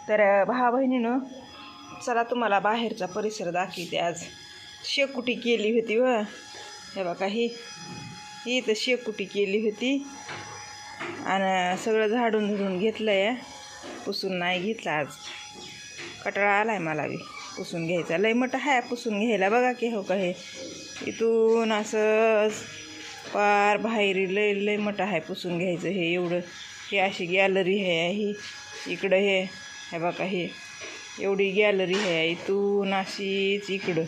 तर भावा बहिणीनं चला तुम्हाला बाहेरचा परिसर दाखवते. आज शेकोटी केली होती व हे बघा ही तर शेकोटी केली होती आणि सगळं झाडून झुडून घेतलं आहे. पुसून नाही घेतलं आज, कटाळा आलाय मला बी पुसून घ्यायचा. लय मोठं आहे पुसून घ्यायला. बघा की हो का हे इथून असं पार बाहेर लय मोठं आहे पुसून घ्यायचं. हे एवढं हे अशी गॅलरी आहे ही इकडं हे बघा हे एवढी गॅलरी आहे इथून अशीच इकडं.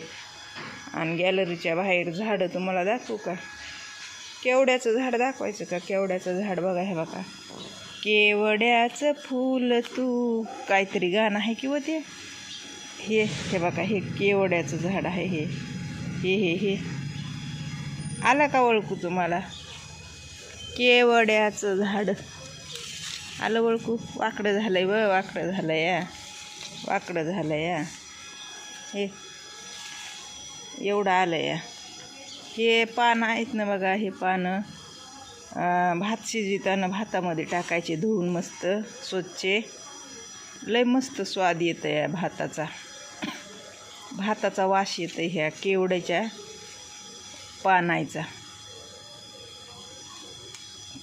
आणि गॅलरीच्या बाहेर झाडं तुम्हाला दाखवू का? केवड्याचं झाड दाखवायचं का? केवड्याचं झाड बघा हे बघा. केवड्याचं फूल तू काहीतरी गाणं आहे किंवा ते हे बघा हे केवड्याचं झाड आहे. हे आलं का ओळखू तुम्हाला? केवड्याचं झाड आलं ओळखू? वाकडं झालंय वाकडं झालं या हे एवढं आलं या. हे पानं आहेत ना बघा. हे पानं भात शिजताना भातामध्ये टाकायचे धुवून मस्त स्वच्छ. लय मस्त स्वाद येतं या भाताचा वास येतं ह्या केवड्याच्या पानायचा.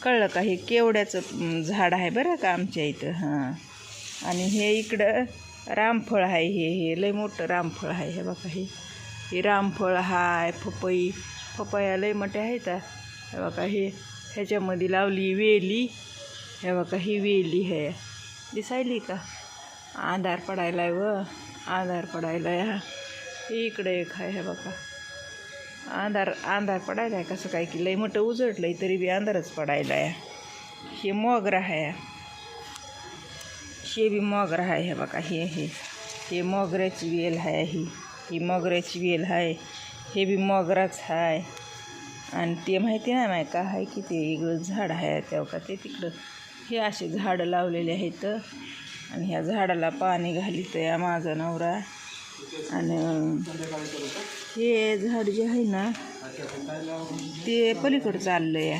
कळलं का? हे केवड्याचं झाड आहे बरं का आमच्या इथं. हां आणि हे इकडं रामफळ आहे. हे लय मोठं रामफळ आहे. हे बघा हे रामफळ हाय. पपया लय मोठे आहेत. हे बघा ह्याच्यामध्ये लावली वेली. हे बघा ही वेली आहे. दिसायली का? अंधार पडायला या. इकडे एक आहे. हे बघा अंधार पडायला आहे. कसं काय की लय मोठं उजळलंय तरी बी अंधारच पडायला आहे. हे मोगरा आहे. हे बी मोगरा आहे. हे बघा हे मोगऱ्याची वेल आहे. ही मोगऱ्याची वेल आहे. हे बी मोगराच आहे. आणि ते माहिती नाही का आहे की ते वेगळं झाड आहे तेव्हा का ते तिकडं. हे असे झाडं लावलेले आहेत आणि ह्या झाडाला पाणी घालीत या माझा नवरा. आणि हे झाड जे आहे ना ते पलीकडं चाललं या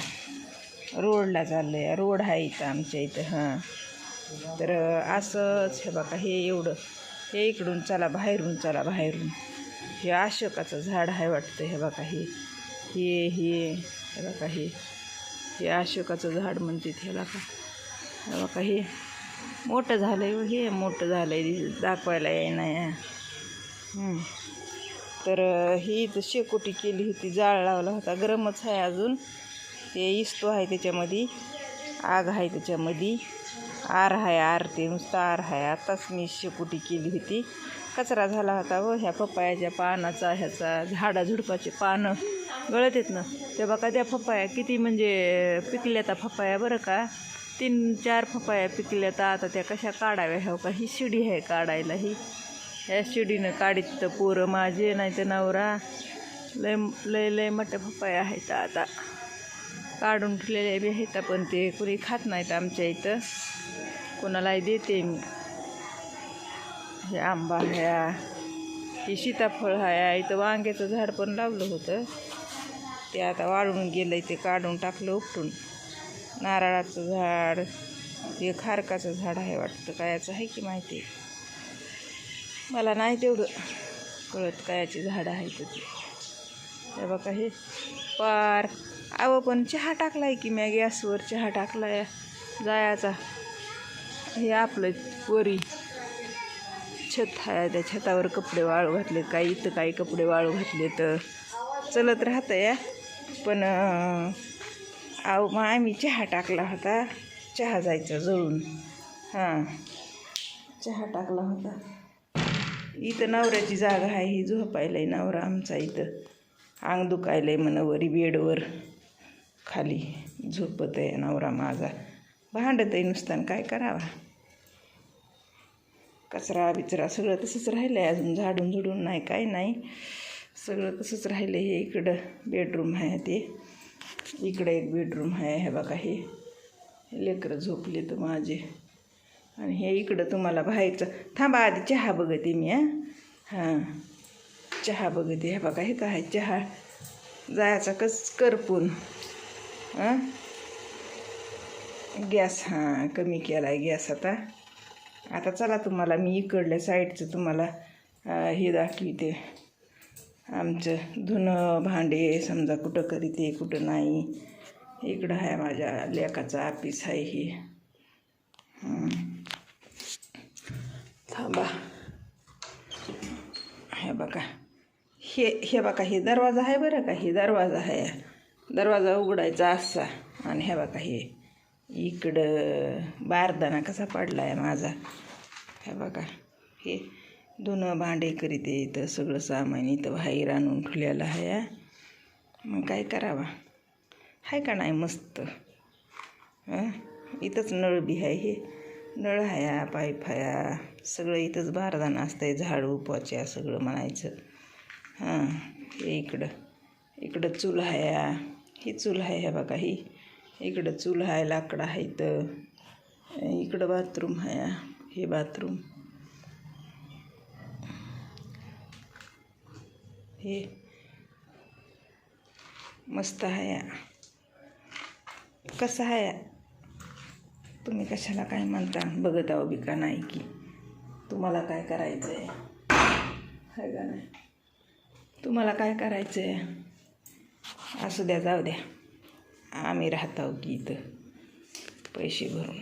रोडला चाललं या. रोड आहे इथं आमच्या इथं. हां तर असंच हे बघा हे एवढं हे इकडून चला बाहेरून हे अशोकाचं झाड आहे वाटतं. हे बघा हे बघा हे अशोकाचं झाड म्हणते ह्याला का. हे बघा हे मोठं झालंय दाखवायला येईना या. तर ही इथं शेकोटी केली होती. जाळ लावला होता. गरमच आहे अजून. ते इस्तो आहे त्याच्यामध्ये. आग आहे त्याच्यामध्ये. आर ते नुसतं आर आहे. आताच मी शेकोटी केली होती. कचरा झाला होता व ह्या पपयाच्या पानाचा ह्याचा झाडाझुडपाचे पानं गळत येत ना. ते बघा त्या पपया किती म्हणजे पिकल्यात पपया बरं का. 3-4 पपया पिकल्यात. आता त्या कशा काढाव्या ह्या का. ही शिडी आहे काढायला. ह्या शिडीनं काढीत तर पोरं माझे नाही तर नवरा. लय मोठ्या पपया आहेत. आता काढून ठेवलेल्या बी आहेत पण ते कुणी खात नाहीत आमच्या इथं. कोणालाही देते मी. हे आंबा हे सीताफळ आहे. इथं वांग्याचं झाड पण लावलं होतं ते आता वाळून गेलं. ते काढून टाकलं उपटून. नारळाचं झाड हे खारकाचं झाड आहे वाटतं. कायाचं आहे की माहिती मला नाही तेवढं कळत कायाची झाडं आहेत ते. हे बघा हे पार पण चहा टाकलाय की मी गॅसवर. चहा टाकलाय जायचा. हे आपलं वरी छत आहे. त्या छतावर कपडे वाळू घातले. काही कपडे वाळू घातले तर चलत राहतं या. पण मग आम्ही चहा टाकला होता. चहा जायचा जळून. हां चहा टाकला होता. इथं नवऱ्याची जागा आहे. ही झोपायला नवरा आमचा. इथं अंग दुखायलंय म्हणा वरी बेडवर खाली झोपत आहे नवरा माझा. भांडत आहे नुसतं काय करावा. कचरा बिचरा सगळं तसंच राहिलं आहे अजून. झाडून झुडून नाही काय नाही. सगळं तसंच राहिलं. हे इकडं बेडरूम आहे. ते इकडं एक बेडरूम आहे. हे बघा हे लेकरं झोपले तर माझे. आणि हे इकडं तुम्हाला बाहेरचं. थांबा आधी चहा बघते मी. हां चहा बघते. हे बघा हे काय चहा जायचा करपून. गॅस कमी केला आहे गॅस आता. आता चला तुम्हाला मी इकडल्या साईडचं तुम्हाला हे दाखवते. आमचं धुणं भांडे समजा कुठं करीते कुठं नाही. इकडं आहे माझ्या लेकाचं ऑफिस आहे हे. थांबा, हे बघा हे बघा हे दरवाजा आहे बरं का. हे दरवाजा आहे, दरवाजा उघडायचा असा. आणि हे बघा हे इकडं बारदाना कसा पडला आहे माझा. हे बघा हे धुणं भांडे करीते. इथं सगळं सामान इथं बाहेर आणून ठेवलेलं आहे. मग काय करावा, आहे का नाही मस्त. इथंच नळ बी आहे, हे नळ आहे, पाईप आहे, सगळं इथंच बारदाना असतंय. झाडू पोच्या सगळं म्हणायचं. हे इकडं चूल आहे. ही चूल आहे, हे बघा ही इकडं चूल आहे, लाकडं आहे. इथं इकडं बाथरूम आहे, हे बाथरूम. हे मस्त आहे. कसं आहे, तुम्ही कशाला काय म्हणता, बघत आहो बी का नाही की. तुम्हाला काय करायचं आहे का नाही, तुम्हाला काय करायचं आहे असू द्या, जाऊ द्या. आम्ही राहत आहो की इथं पैसे भरून.